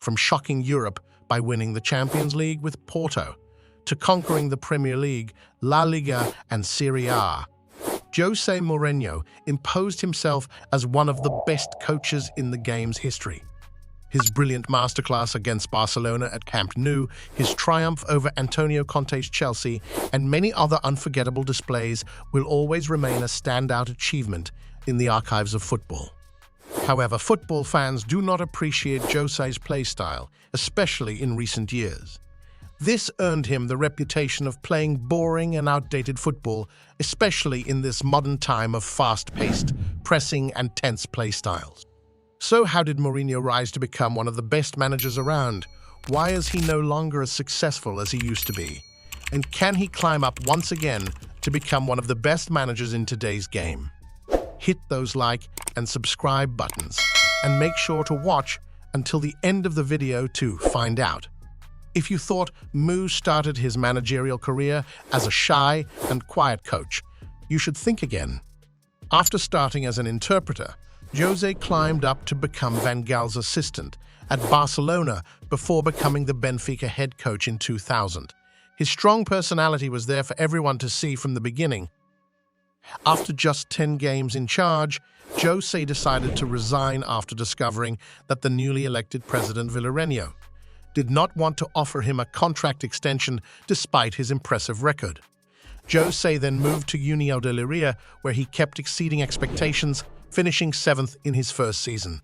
from shocking Europe by winning the Champions League with Porto, to conquering the Premier League, La Liga, and Serie A. Jose Mourinho imposed himself as one of the best coaches in the game's history. His brilliant masterclass against Barcelona at Camp Nou, his triumph over Antonio Conte's Chelsea, and many other unforgettable displays will always remain a standout achievement in the archives of football. However, football fans do not appreciate Jose's playstyle, especially in recent years. This earned him the reputation of playing boring and outdated football, especially in this modern time of fast-paced, pressing and tense playstyles. So how did Mourinho rise to become one of the best managers around? Why is he no longer as successful as he used to be? And can he climb up once again to become one of the best managers in today's game? Hit those like and subscribe buttons, and make sure to watch until the end of the video to find out. If you thought Mou started his managerial career as a shy and quiet coach, you should think again. After starting as an interpreter, Jose climbed up to become Van Gaal's assistant at Barcelona before becoming the Benfica head coach in 2000. His strong personality was there for everyone to see from the beginning. After just 10 games in charge, Jose decided to resign after discovering that the newly elected president Mourinho did not want to offer him a contract extension despite his impressive record. Jose then moved to União de Leiria, where he kept exceeding expectations, finishing 7th in his first season.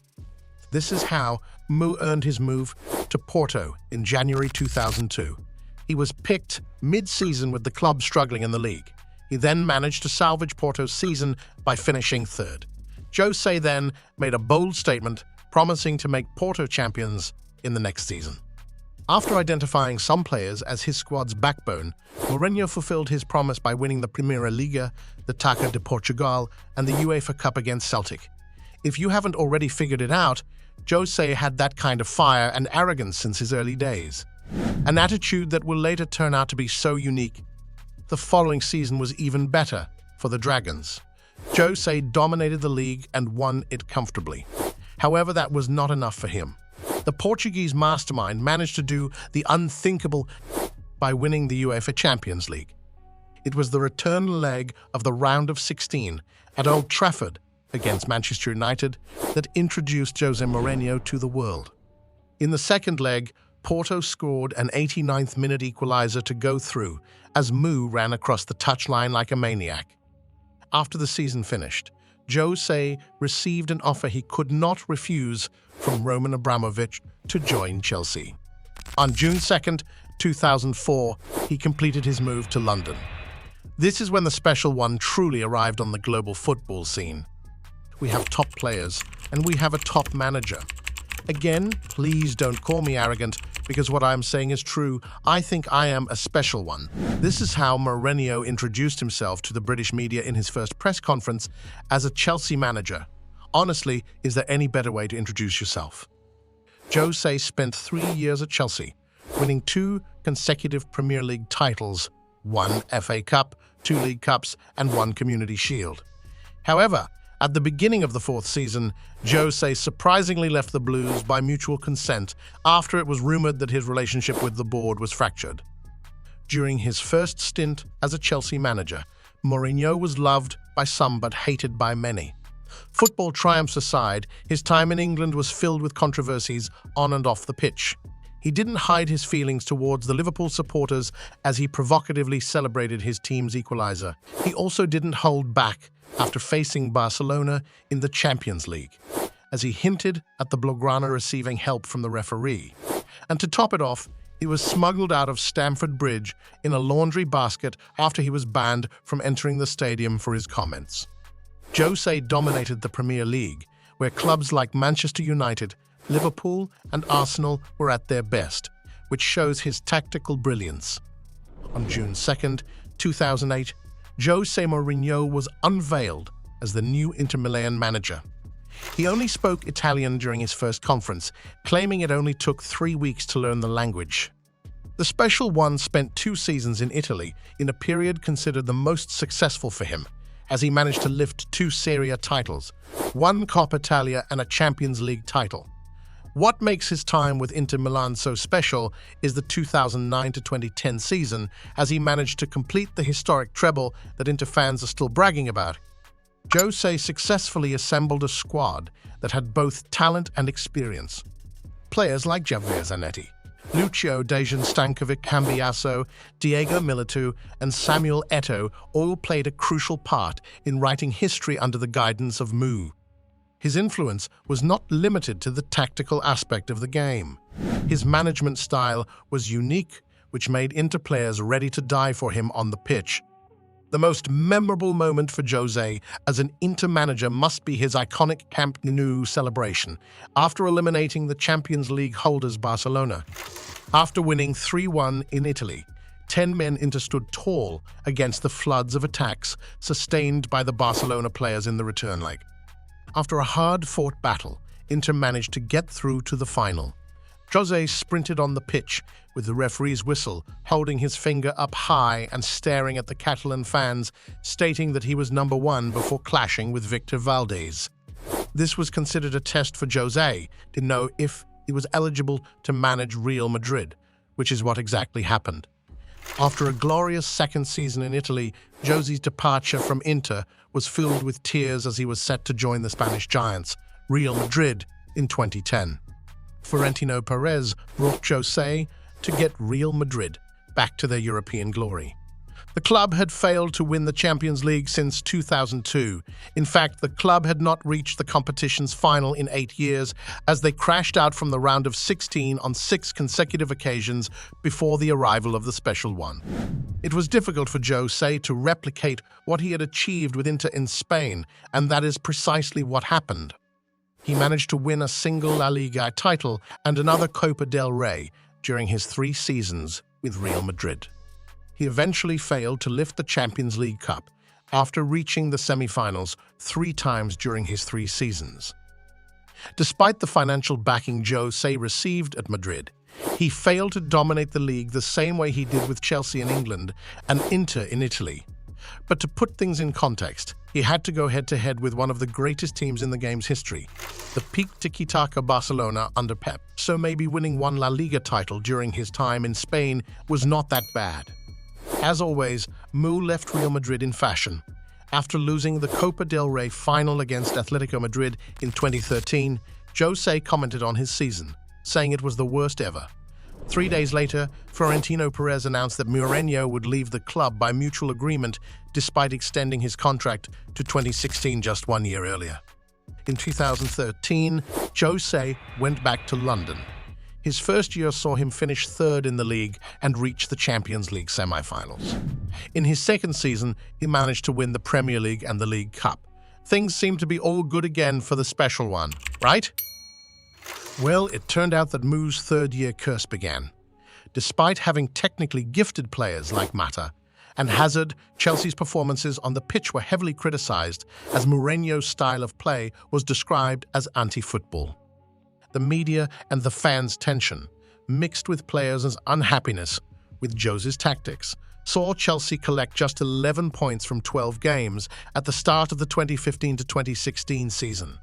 This is how Mou earned his move to Porto in January 2002. He was picked mid-season with the club struggling in the league. He then managed to salvage Porto's season by finishing 3rd. Jose then made a bold statement, promising to make Porto champions in the next season. After identifying some players as his squad's backbone, Mourinho fulfilled his promise by winning the Primeira Liga, the Taça de Portugal, and the UEFA Cup against Celtic. If you haven't already figured it out, Jose had that kind of fire and arrogance since his early days. An attitude that will later turn out to be so unique. The following season was even better for the Dragons. Jose dominated the league and won it comfortably. However, that was not enough for him. The Portuguese mastermind managed to do the unthinkable by winning the UEFA Champions League. It was the return leg of the round of 16 at Old Trafford against Manchester United that introduced Jose Mourinho to the world. In the second leg, Porto scored an 89th-minute equalizer to go through as Mou ran across the touchline like a maniac. After the season finished, Jose received an offer he could not refuse from Roman Abramovich to join Chelsea. On June 2nd, 2004, he completed his move to London. This is when the special one truly arrived on the global football scene. We have top players, and we have a top manager. Again, please don't call me arrogant, because what I'm saying is true. I think I am a special one. This is how Mourinho introduced himself to the British media in his first press conference as a Chelsea manager. Honestly, is there any better way to introduce yourself? Jose spent 3 years at Chelsea, winning 2 consecutive Premier League titles, 1 FA Cup, 2 League Cups, and 1 Community Shield. However, at the beginning of the 4th season, Jose surprisingly left the Blues by mutual consent after it was rumored that his relationship with the board was fractured. During his first stint as a Chelsea manager, Mourinho was loved by some but hated by many. Football triumphs aside, his time in England was filled with controversies on and off the pitch. He didn't hide his feelings towards the Liverpool supporters as he provocatively celebrated his team's equaliser. He also didn't hold back after facing Barcelona in the Champions League, as he hinted at the Blaugrana receiving help from the referee. And to top it off, he was smuggled out of Stamford Bridge in a laundry basket after he was banned from entering the stadium for his comments. Jose dominated the Premier League, where clubs like Manchester United, Liverpool, and Arsenal were at their best, which shows his tactical brilliance. On June 2nd, 2008, Jose Mourinho was unveiled as the new Inter Milan manager. He only spoke Italian during his first conference, claiming it only took 3 weeks to learn the language. The special one spent 2 seasons in Italy in a period considered the most successful for him, as he managed to lift 2 Serie A titles, 1 Coppa Italia and a Champions League title. What makes his time with Inter Milan so special is the 2009 to 2010 season, as he managed to complete the historic treble that Inter fans are still bragging about. Jose successfully assembled a squad that had both talent and experience. Players like Javier Zanetti, Lucio Dejan Stankovic Cambiaso, Diego Milito, and Samuel Eto'o all played a crucial part in writing history under the guidance of Mou. His influence was not limited to the tactical aspect of the game. His management style was unique, which made Inter players ready to die for him on the pitch. The most memorable moment for Jose as an Inter manager must be his iconic Camp Nou celebration after eliminating the Champions League holders Barcelona. After winning 3-1 in Italy, 10 men Inter stood tall against the floods of attacks sustained by the Barcelona players in the return leg. After a hard-fought battle, Inter managed to get through to the final. Jose sprinted on the pitch with the referee's whistle, holding his finger up high and staring at the Catalan fans, stating that he was number one before clashing with Victor Valdés. This was considered a test for Jose to know if he was eligible to manage Real Madrid, which is what exactly happened. After a glorious second season in Italy, Jose's departure from Inter was filled with tears as he was set to join the Spanish giants, Real Madrid, in 2010. Florentino Perez brought Jose to get Real Madrid back to their European glory. The club had failed to win the Champions League since 2002. In fact, the club had not reached the competition's final in 8 years, as they crashed out from the round of 16 on 6 consecutive occasions before the arrival of the special one. It was difficult for Jose to replicate what he had achieved with Inter in Spain, and that is precisely what happened. He managed to win a single La Liga title and another Copa del Rey during his 3 seasons with Real Madrid. He eventually failed to lift the Champions League Cup after reaching the semi-finals 3 times during his 3 seasons. Despite the financial backing Jose received at Madrid, he failed to dominate the league the same way he did with Chelsea in England and Inter in Italy. But to put things in context, he had to go head-to-head with one of the greatest teams in the game's history, the peak tiki-taka Barcelona under Pep. So maybe winning 1 La Liga title during his time in Spain was not that bad. As always, Mou left Real Madrid in fashion. After losing the Copa del Rey final against Atletico Madrid in 2013, Jose commented on his season, saying it was the worst ever. 3 days later, Florentino Perez announced that Mourinho would leave the club by mutual agreement despite extending his contract to 2016 just 1 year earlier. In 2013, Jose went back to London. His first year saw him finish 3rd in the league and reach the Champions League semi-finals. In his second season, he managed to win the Premier League and the League Cup. Things seemed to be all good again for the special one, right? Well, it turned out that Mou's 3rd-year curse began. Despite having technically gifted players like Mata and Hazard, Chelsea's performances on the pitch were heavily criticized as Mourinho's style of play was described as anti-football. The media and the fans' tension, mixed with players' unhappiness with Jose's tactics, saw Chelsea collect just 11 points from 12 games at the start of the 2015 to 2016 season.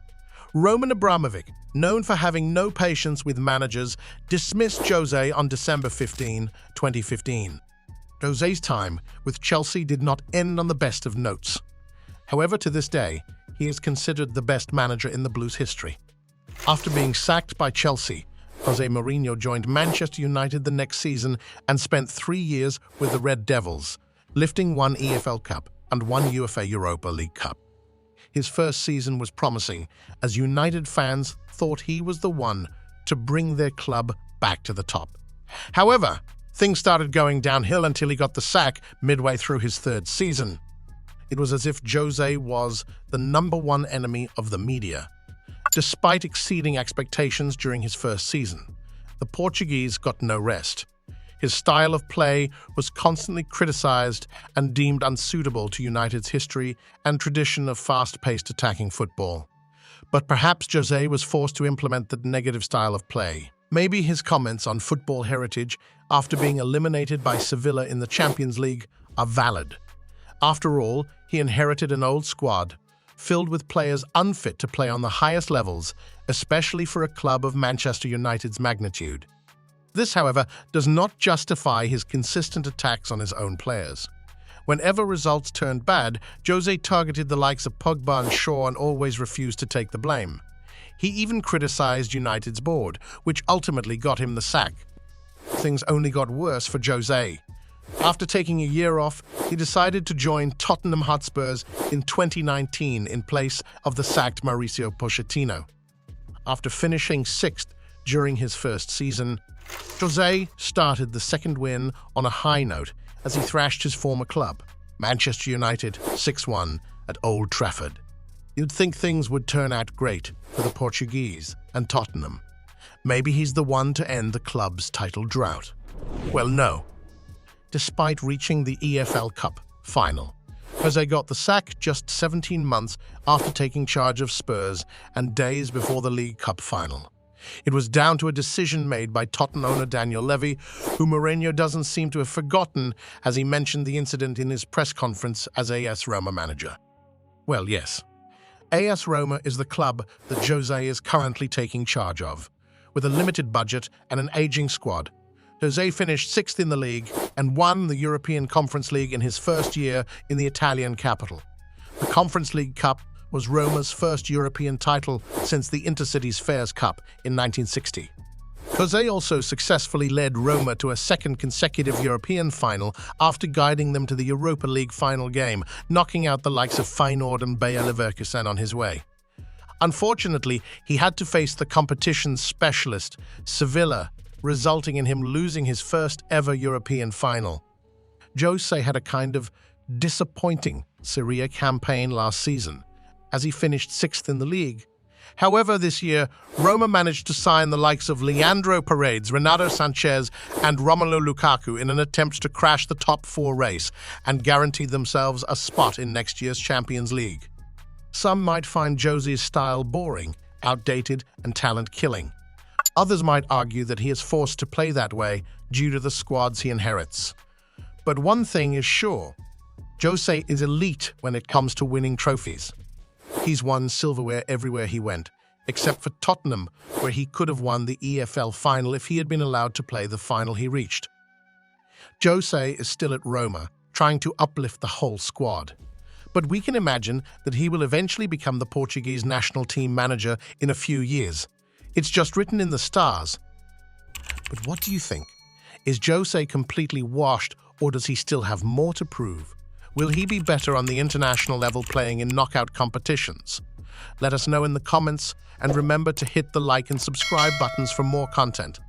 Roman Abramovich, known for having no patience with managers, dismissed Jose on December 15, 2015. Jose's time with Chelsea did not end on the best of notes. However, to this day, he is considered the best manager in the Blues' history. After being sacked by Chelsea, Jose Mourinho joined Manchester United the next season and spent 3 years with the Red Devils, lifting 1 EFL Cup and 1 UEFA Europa League Cup. His first season was promising, as United fans thought he was the one to bring their club back to the top. However, things started going downhill until he got the sack midway through his 3rd season. It was as if Jose was the #1 enemy of the media. Despite exceeding expectations during his first season, the Portuguese got no rest. His style of play was constantly criticized and deemed unsuitable to United's history and tradition of fast-paced attacking football. But perhaps Jose was forced to implement the negative style of play. Maybe his comments on football heritage after being eliminated by Sevilla in the Champions League are valid. After all, he inherited an old squad, filled with players unfit to play on the highest levels, especially for a club of Manchester United's magnitude. This, however, does not justify his consistent attacks on his own players. Whenever results turned bad, Jose targeted the likes of Pogba and Shaw and always refused to take the blame. He even criticized United's board, which ultimately got him the sack. Things only got worse for Jose. After taking a year off, he decided to join Tottenham Hotspurs in 2019 in place of the sacked Mauricio Pochettino. After finishing sixth during his first season, Jose started the second win on a high note as he thrashed his former club, Manchester United, 6-1 at Old Trafford. You'd think things would turn out great for the Portuguese and Tottenham. Maybe he's the one to end the club's title drought. Well, no. Despite reaching the EFL Cup final, Jose got the sack just 17 months after taking charge of Spurs and days before the League Cup final. It was down to a decision made by Tottenham owner Daniel Levy, who Mourinho doesn't seem to have forgotten as he mentioned the incident in his press conference as AS Roma manager. Well, yes. AS Roma is the club that Jose is currently taking charge of. With a limited budget and an aging squad, Jose finished sixth in the league and won the European Conference League in his first year in the Italian capital. The Conference League Cup was Roma's first European title since the Intercities Fairs Cup in 1960. Jose also successfully led Roma to a second consecutive European final after guiding them to the Europa League final game, knocking out the likes of Feyenoord and Bayer Leverkusen on his way. Unfortunately, he had to face the competition's specialist, Sevilla, resulting in him losing his first ever European final. Jose had a kind of disappointing Serie A campaign last season, as he finished sixth in the league. However, this year, Roma managed to sign the likes of Leandro Paredes, Renato Sanchez, and Romelu Lukaku in an attempt to crash the top four race and guarantee themselves a spot in next year's Champions League. Some might find Jose's style boring, outdated, and talent-killing. Others might argue that he is forced to play that way due to the squads he inherits. But one thing is sure, Jose is elite when it comes to winning trophies. He's won silverware everywhere he went, except for Tottenham, where he could have won the EFL final if he had been allowed to play the final he reached. Jose is still at Roma, trying to uplift the whole squad. But we can imagine that he will eventually become the Portuguese national team manager in a few years. It's just written in the stars. But what do you think? Is Jose completely washed, or does he still have more to prove? Will he be better on the international level playing in knockout competitions? Let us know in the comments, and remember to hit the like and subscribe buttons for more content.